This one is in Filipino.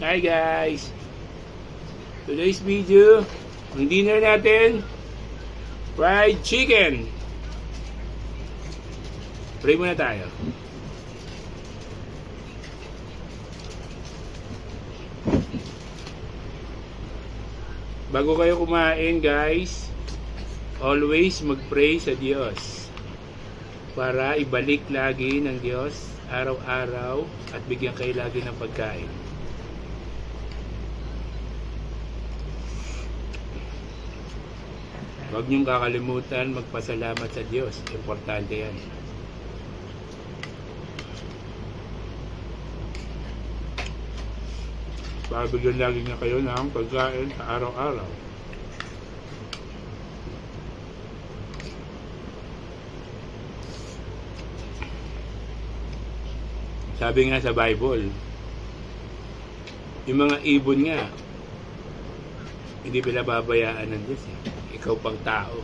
Hi guys! Today's video, ang dinner natin, fried chicken. Pray muna tayo. Bago kayo kumain guys, always mag-pray sa Diyos para ibalik lagi ng Diyos araw-araw at bigyan kayo lagi ng pagkain. Huwag niyong kakalimutan magpasalamat sa Diyos. Importante yan. Pabigyan lagi niya kayo ng pagkain sa araw-araw. Sabi nga sa Bible, yung mga ibon nga, hindi pinababayaan ng Diyos. Ikaw pang tao.